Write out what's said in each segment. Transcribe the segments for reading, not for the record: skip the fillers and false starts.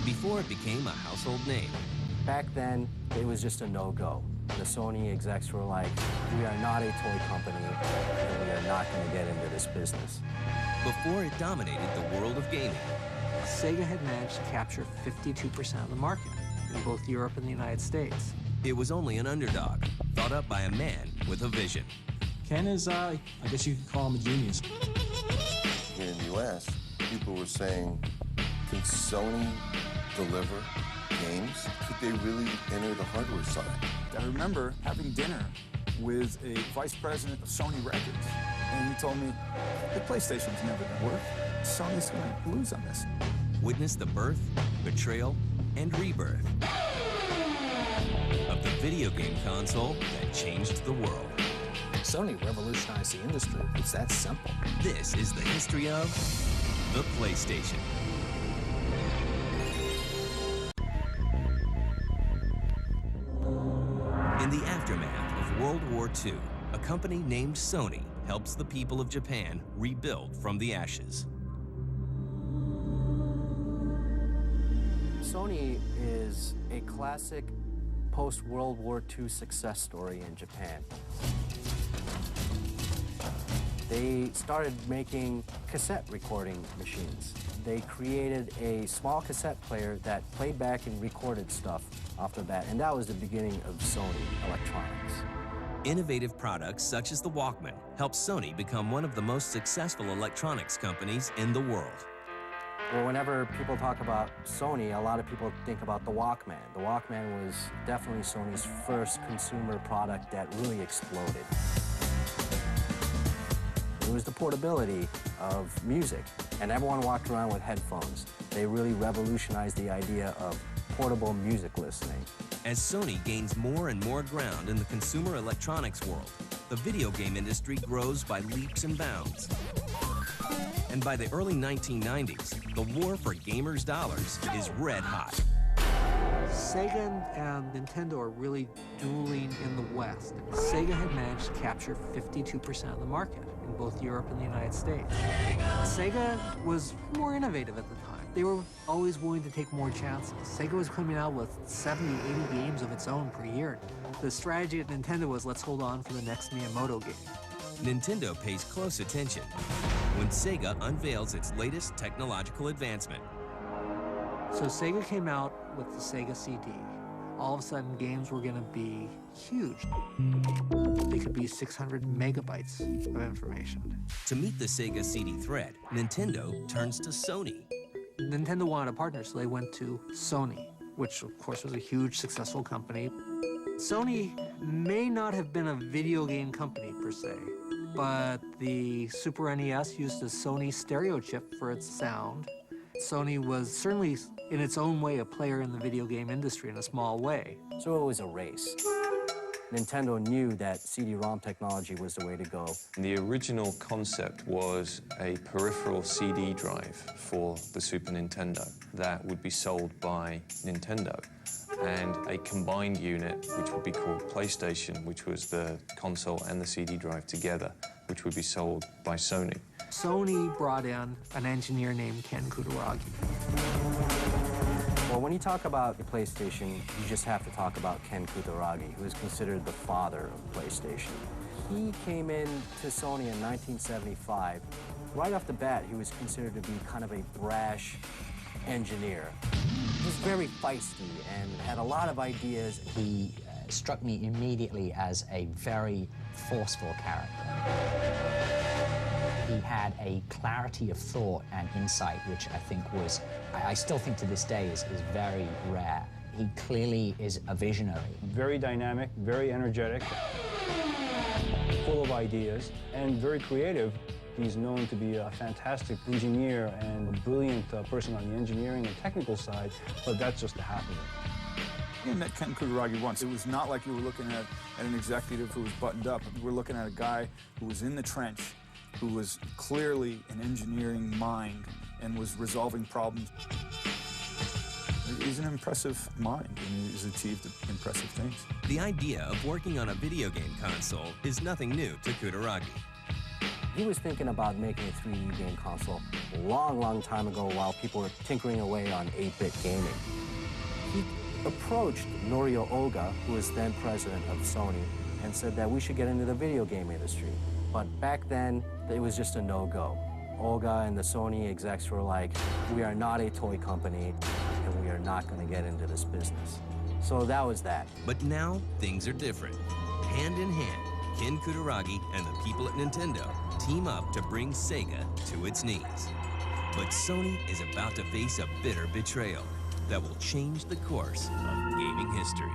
before it became a household name. Back then, it was just a no-go. The Sony execs were like, we are not a toy company, and we are not going to get into this business. Before it dominated the world of gaming, Sega had managed to capture 52% of the market in both Europe and the United States. it was only an underdog, thought up by a man with a vision. Ken is, I guess you could call him a genius. Here in the US, people were saying, can Sony deliver games? Could they really enter the hardware side? I remember having dinner with a vice president of Sony Records, and he told me, the PlayStation's never gonna work. Sony's gonna lose on this. Witness the birth, betrayal, and rebirth of the video game console that changed the world. Sony revolutionized the industry. It's that simple. This is the history of the PlayStation. In the aftermath of World War II, a company named Sony helps the people of Japan rebuild from the ashes. Sony is a classic post-World War II success story in Japan. They started making cassette recording machines. They created a small cassette player that played back and recorded stuff off the bat, and that was the beginning of Sony Electronics. Innovative products such as the Walkman helped Sony become one of the most successful electronics companies in the world. Well, whenever people talk about Sony, a lot of people think about the Walkman. The Walkman was definitely Sony's first consumer product that really exploded. It was the portability of music, and everyone walked around with headphones. They really revolutionized the idea of portable music listening. As Sony gains more and more ground in the consumer electronics world, the video game industry grows by leaps and bounds. And by the early 1990s, the war for gamers' dollars is red hot. Sega and Nintendo are really dueling in the West. Sega had managed to capture 52% of the market in both Europe and the United States. Sega was more innovative at the time. They were always willing to take more chances. Sega was coming out with 70, 80 games of its own per year. The strategy at Nintendo was, let's hold on for the next Miyamoto game. Nintendo pays close attention when Sega unveils its latest technological advancement. So Sega came out with the Sega CD. All of a sudden, games were gonna be huge. They could be 600 megabytes of information. To meet the Sega CD threat, Nintendo turns to Sony. Nintendo wanted a partner, so they went to Sony, which of course was a huge, successful company. Sony may not have been a video game company per se, but the Super NES used a Sony stereo chip for its sound. Sony was certainly, in its own way, a player in the video game industry in a small way. So it was a race. Nintendo knew that CD-ROM technology was the way to go. The original concept was a peripheral CD drive for the Super Nintendo that would be sold by Nintendo, and a combined unit which would be called PlayStation, which was the console and the CD drive together, which would be sold by Sony. Sony brought in an engineer named Ken Kutaragi. Well, when you talk about the PlayStation, you just have to talk about Ken Kutaragi, who is considered the father of PlayStation. He came in to Sony in 1975. Right off the bat, he was considered to be kind of a brash engineer. He was very feisty and had a lot of ideas. He struck me immediately as a very forceful character. He had a clarity of thought and insight, which I think was, I still think to this day, is very rare. He clearly is a visionary. Very dynamic, very energetic, full of ideas, and very creative. He's known to be a fantastic engineer and a brilliant person on the engineering and technical side, but that's just the half of it. I met Ken Kutaragi once. It was not like you were looking at an executive who was buttoned up. We were looking at a guy who was in the trench, who was clearly an engineering mind and was resolving problems. He's an impressive mind, and he's achieved impressive things. The idea of working on a video game console is nothing new to Kutaragi. He was thinking about making a 3D game console a long, long time ago while people were tinkering away on 8-bit gaming. He approached Norio Oga, who was then president of Sony, and said that we should get into the video game industry. But back then, it was just a no-go. Oga and the Sony execs were like, we are not a toy company, and we are not going to get into this business. So that was that. But now, things are different. Hand in hand, Ken Kutaragi and the people at Nintendo team up to bring Sega to its knees. But Sony is about to face a bitter betrayal that will change the course of gaming history.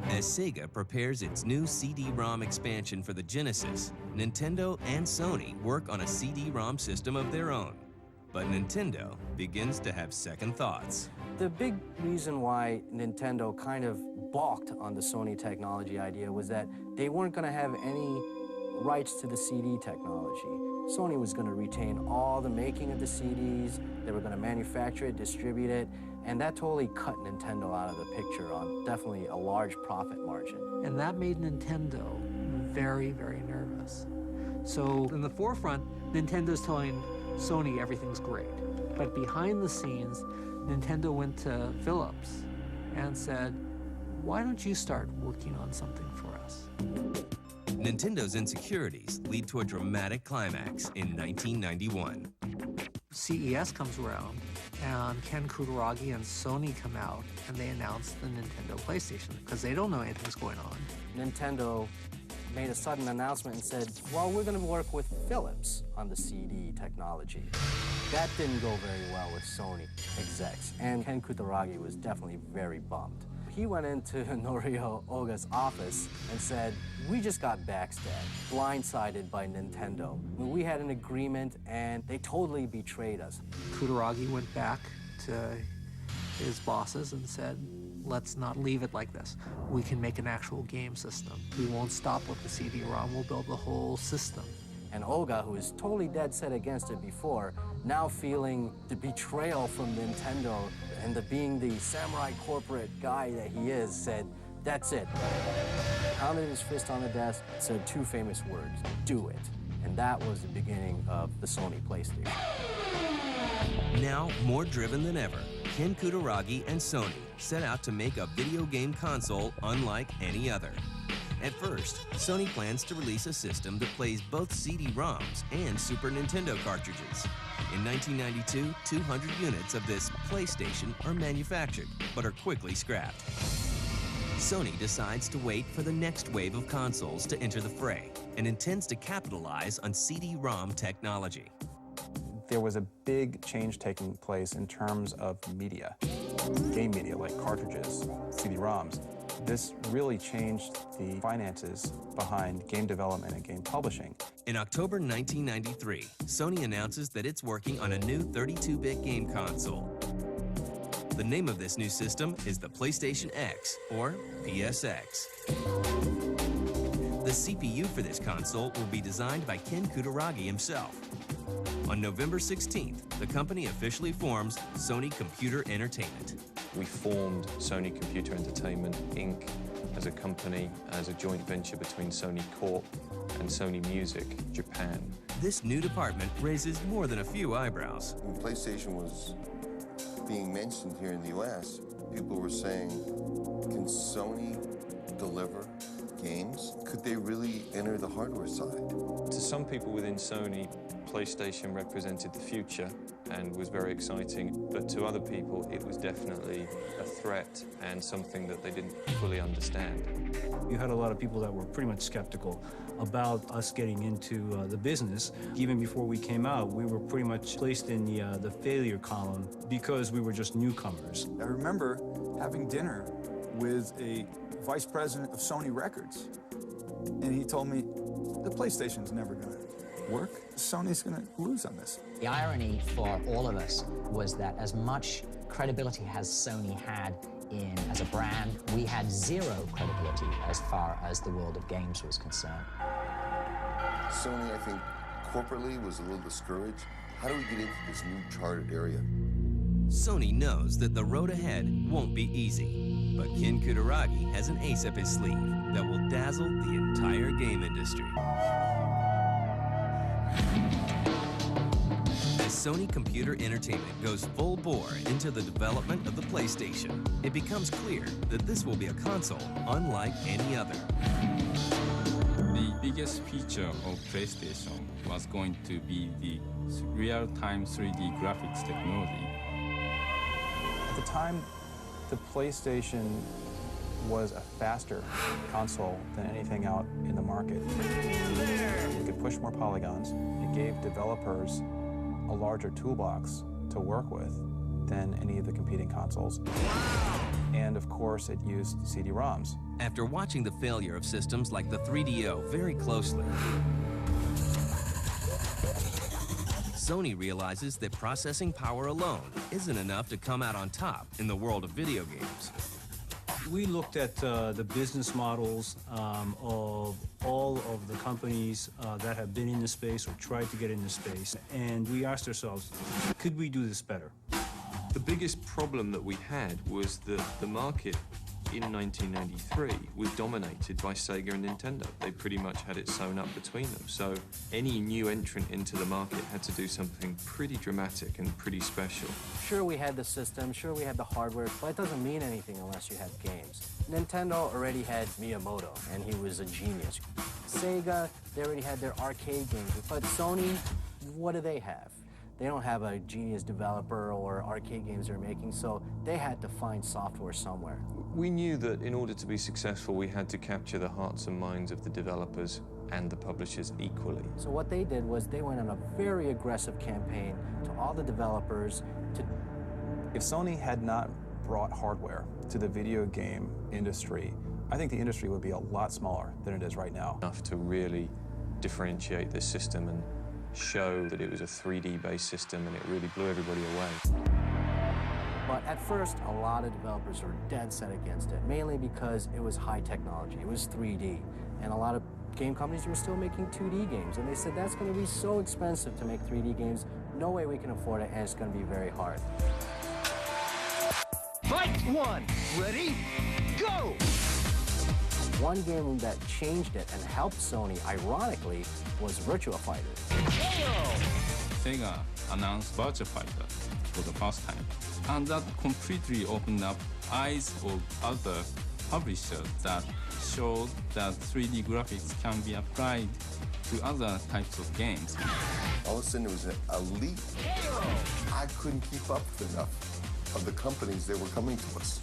As Sega prepares its new CD-ROM expansion for the Genesis, Nintendo and Sony work on a CD-ROM system of their own. But Nintendo begins to have second thoughts. The big reason why Nintendo kind of balked on the Sony technology idea was that they weren't going to have any rights to the CD technology. Sony was going to retain all the making of the CDs, they were going to manufacture it, distribute it, and that totally cut Nintendo out of the picture on definitely a large profit margin. And that made Nintendo very, very nervous. So in the forefront, Nintendo's telling Sony everything's great. But behind the scenes, Nintendo went to Philips and said, why don't you start working on something for us? Nintendo's insecurities lead to a dramatic climax in 1991. CES comes around, and Ken Kutaragi and Sony come out, and they announce the Nintendo PlayStation, because they don't know anything's going on. Nintendo made a sudden announcement and said, well, we're going to work with Philips on the CD technology. That didn't go very well with Sony execs, and Ken Kutaragi was definitely very bummed. He went into Norio Oga's office and said, we just got backstabbed, blindsided by Nintendo. We had an agreement, and they totally betrayed us. Kutaragi went back to his bosses and said, let's not leave it like this. We can make an actual game system. We won't stop with the CD-ROM, we'll build the whole system. And Oga, who was totally dead set against it before, now feeling the betrayal from Nintendo and being the samurai corporate guy that he is, said, that's it. Pounded his fist on the desk, said two famous words, do it. And that was the beginning of the Sony PlayStation. Now, more driven than ever, Ken Kutaragi and Sony set out to make a video game console unlike any other. At first, Sony plans to release a system that plays both CD-ROMs and Super Nintendo cartridges. In 1992, 200 units of this PlayStation are manufactured, but are quickly scrapped. Sony decides to wait for the next wave of consoles to enter the fray and intends to capitalize on CD-ROM technology. There was a big change taking place in terms of media, game media like cartridges, CD-ROMs. This really changed the finances behind game development and game publishing. In October 1993, Sony announces that it's working on a new 32-bit game console. The name of this new system is the PlayStation X, or PSX. The CPU for this console will be designed by Ken Kutaragi himself. On November 16th, the company officially forms Sony Computer Entertainment. We formed Sony Computer Entertainment, Inc. as a company, as a joint venture between Sony Corp and Sony Music Japan. This new department raises more than a few eyebrows. When PlayStation was being mentioned here in the US, people were saying, can Sony deliver games? Could they really enter the hardware side? To some people within Sony, PlayStation represented the future and was very exciting, but to other people it was definitely a threat and something that they didn't fully understand. You had a lot of people that were pretty much skeptical about us getting into the business. Even before we came out, we were pretty much placed in the failure column because we were just newcomers. I remember having dinner with a vice president of Sony Records, and he told me, the PlayStation's never gonna work. Sony's gonna lose on this. The irony for all of us was that as much credibility as Sony had as a brand, we had zero credibility as far as the world of games was concerned. Sony, I think, corporately was a little discouraged. How do we get into this new charted area? Sony knows that the road ahead won't be easy. But Ken Kutaragi has an ace up his sleeve that will dazzle the entire game industry. As Sony Computer Entertainment goes full bore into the development of the PlayStation, it becomes clear that this will be a console unlike any other. The biggest feature of PlayStation was going to be the real-time 3D graphics technology. At the time, the PlayStation was a faster console than anything out in the market. It could push more polygons. It gave developers a larger toolbox to work with than any of the competing consoles. And of course, it used CD-ROMs. After watching the failure of systems like the 3DO very closely, Sony realizes that processing power alone isn't enough to come out on top in the world of video games. We looked at the business models of all of the companies that have been in the space or tried to get in the space, and we asked ourselves, could we do this better? The biggest problem that we had was that the market in 1993 was dominated by Sega and Nintendo. They pretty much had it sewn up between them. So any new entrant into the market had to do something pretty dramatic and pretty special. Sure, we had the system, sure, we had the hardware, but it doesn't mean anything unless you have games. Nintendo already had Miyamoto, and he was a genius. Sega, they already had their arcade games, but Sony, what do they have? They don't have a genius developer or arcade games they're making, so they had to find software somewhere. We knew that in order to be successful, we had to capture the hearts and minds of the developers and the publishers equally. So what they did was they went on a very aggressive campaign to all the developers to... If Sony had not brought hardware to the video game industry, I think the industry would be a lot smaller than it is right now. Enough to really differentiate this system and show that it was a 3D-based system, and it really blew everybody away. But at first, a lot of developers were dead set against it, mainly because it was high technology, it was 3D, and a lot of game companies were still making 2D games, and they said that's going to be so expensive to make 3D games, no way we can afford it, and it's going to be very hard. Fight one! Ready? Go! One game that changed it and helped Sony, ironically, was Virtua Fighter. Sega announced Virtua Fighter for the first time, and that completely opened up eyes of other publishers that showed that 3D graphics can be applied to other types of games. All of a sudden, it was a leap. I couldn't keep up with enough of the companies that were coming to us.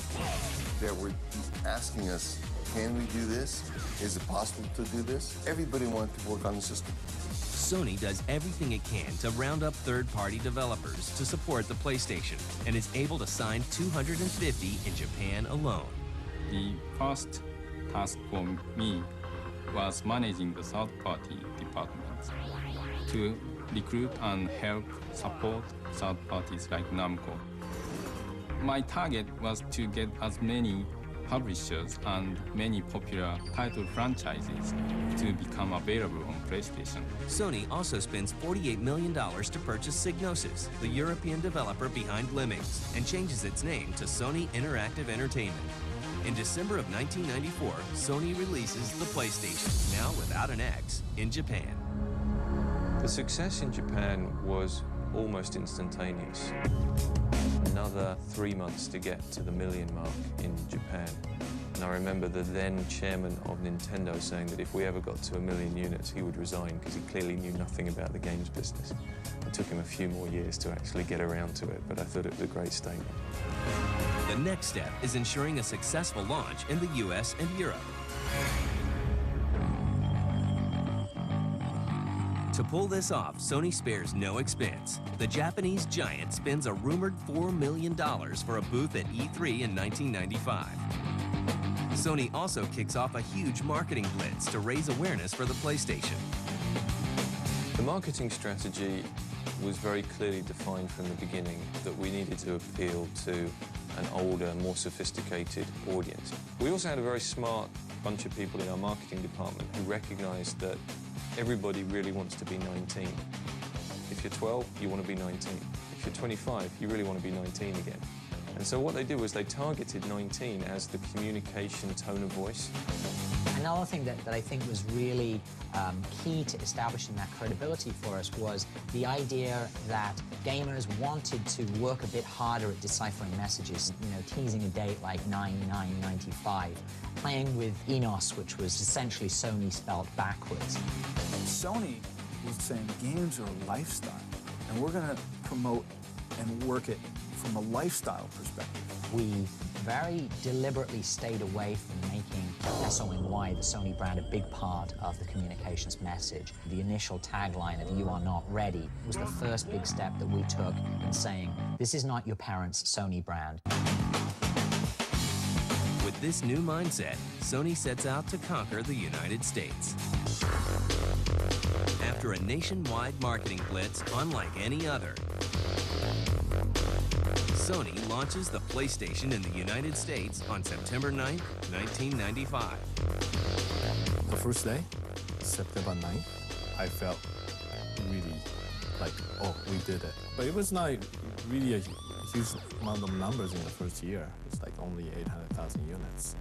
They were asking us, can we do this? Is it possible to do this? Everybody wanted to work on the system. Sony does everything it can to round up third-party developers to support the PlayStation and is able to sign 250 in Japan alone. The first task for me was managing the third-party departments to recruit and help support third parties like Namco. My target was to get as many publishers and many popular title franchises to become available on PlayStation. Sony also spends $48 million to purchase Psygnosis, the European developer behind Lemmings, and changes its name to Sony Interactive Entertainment. In December of 1994, Sony releases the PlayStation, now without an X, in Japan. The success in Japan was almost instantaneous. Another 3 months to get to the million mark in Japan. And I remember the then chairman of Nintendo saying that if we ever got to 1 million units, he would resign because he clearly knew nothing about the games business. It took him a few more years to actually get around to it, but I thought it was a great statement. The next step is ensuring a successful launch in the US and Europe. To pull this off, Sony spares no expense. The Japanese giant spends a rumored $4 million for a booth at E3 in 1995. Sony also kicks off a huge marketing blitz to raise awareness for the PlayStation. The marketing strategy was very clearly defined from the beginning that we needed to appeal to an older, more sophisticated audience. We also had a very smart bunch of people in our marketing department who recognized that everybody really wants to be 19. If you're 12, you want to be 19. If you're 25, you really want to be 19 again. And so what they did was they targeted 19 as the communication tone of voice. Another thing that I think was really key to establishing that credibility for us was the idea that gamers wanted to work a bit harder at deciphering messages, you know, teasing a date like 9995, playing with ENOS, which was essentially Sony spelled backwards. Sony was saying games are a lifestyle, and we're going to promote and work it from a lifestyle perspective. We very deliberately stayed away from making SONY, the Sony brand, a big part of the communications message. The initial tagline of "You are not ready" was the first big step that we took in saying, this is not your parents' Sony brand. With this new mindset, Sony sets out to conquer the United States. After a nationwide marketing blitz unlike any other, Sony launches the PlayStation in the United States on September 9th, 1995. The first day, September 9th, I felt really like, oh, we did it. But it was not really a huge amount of numbers in the first year. It's like only 800,000 units.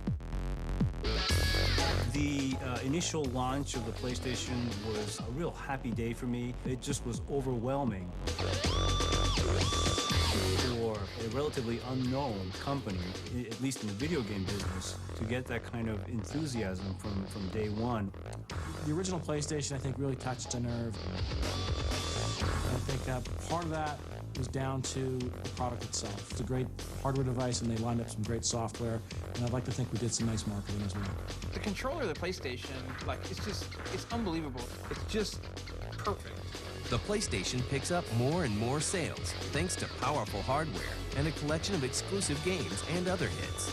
The initial launch of the PlayStation was a real happy day for me. It just was overwhelming. For a relatively unknown company, at least in the video game business, to get that kind of enthusiasm from day one. The original PlayStation, I think, really touched a nerve. I think part of that was down to the product itself. It's a great hardware device, and they lined up some great software, and I'd like to think we did some nice marketing as well. The controller of the PlayStation, like, it's unbelievable. It's just perfect. The PlayStation picks up more and more sales thanks to powerful hardware and a collection of exclusive games and other hits.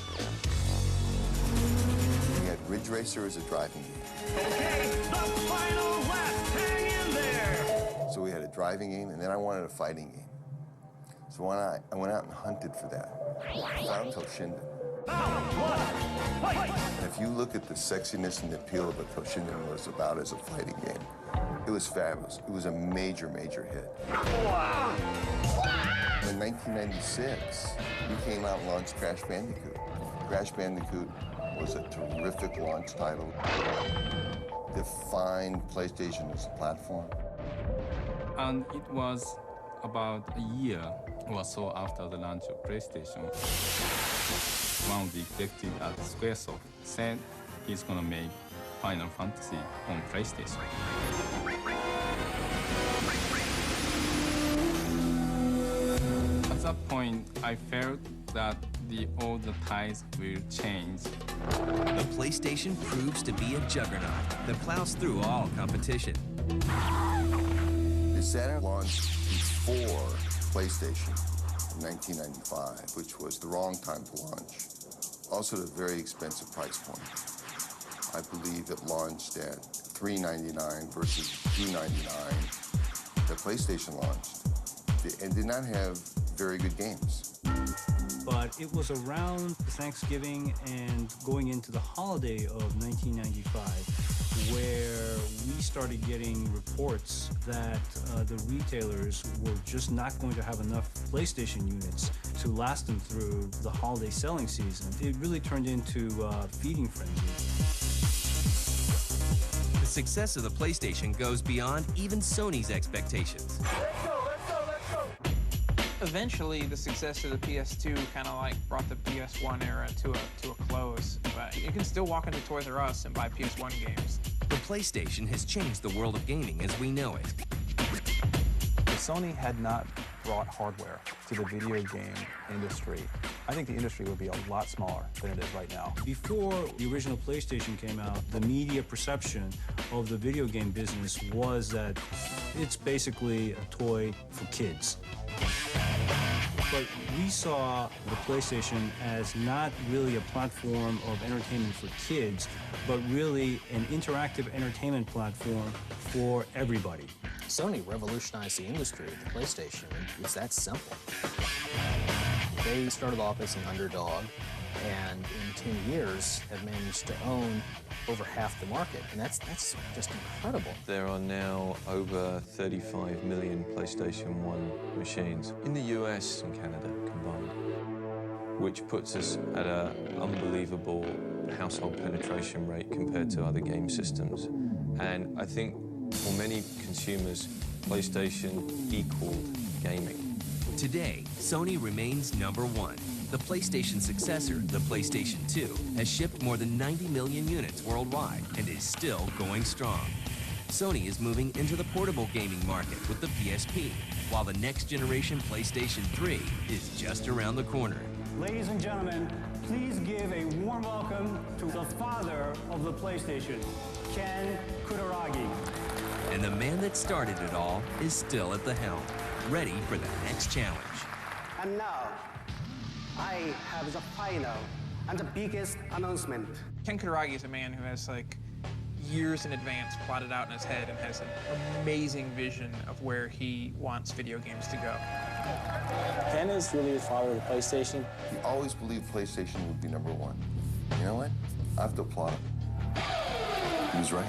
We had Ridge Racer as a driving game. Okay, the final lap, hang in there! So we had a driving game, and then I wanted a fighting game. So I went out and hunted for that. I found Toshinden. And if you look at the sexiness and the appeal of what Toshinden was about as a fighting game, it was fabulous. It was a major, major hit. In 1996, we came out and launched Crash Bandicoot. Crash Bandicoot was a terrific launch title. Defined PlayStation as a platform. And it was about a year or so after the launch of PlayStation. One of the executives at Squaresoft said he's going to make Final Fantasy on PlayStation. At that point, I felt that all the tides will change. The PlayStation proves to be a juggernaut that plows through all competition. The Saturn launched before PlayStation in 1995, which was the wrong time to launch. Also at a very expensive price point. I believe it launched at $399 versus $299. The PlayStation launched and did not have very good games. But it was around Thanksgiving and going into the holiday of 1995 where we started getting reports that the retailers were just not going to have enough PlayStation units to last them through the holiday selling season. It really turned into a feeding frenzy. The success of the PlayStation goes beyond even Sony's expectations. Eventually, the success of the PS2 kind of like brought the PS1 era to a close. But you can still walk into Toys R Us and buy PS1 games. The PlayStation has changed the world of gaming as we know it. If Sony had not brought hardware to the video game industry, I think the industry would be a lot smaller than it is right now. Before the original PlayStation came out, the media perception of the video game business was that it's basically a toy for kids. But we saw the PlayStation as not really a platform of entertainment for kids, but really an interactive entertainment platform for everybody. Sony revolutionized the industry with the PlayStation. It's that simple. They started off as an underdog, and in 10 years have managed to own over half the market, and that's just incredible. There are now over 35 million PlayStation 1 machines in the US and Canada combined. which puts us at an unbelievable household penetration rate compared to other game systems. And I think for many consumers, PlayStation equaled gaming. Today, Sony remains #1. The PlayStation successor, the PlayStation 2, has shipped more than 90 million units worldwide and is still going strong. Sony is moving into the portable gaming market with the PSP, while the next generation PlayStation 3 is just around the corner. Ladies and gentlemen, please give a warm welcome to the father of the PlayStation, Ken Kutaragi. And the man that started it all is still at the helm, ready for the next challenge. And now, I have the final and the biggest announcement. Ken Kutaragi is a man who has like years in advance plotted out in his head and has an amazing vision of where he wants video games to go. Ken is really the father of the PlayStation. He always believed PlayStation would be #1. You know what? I have to applaud him. He was right.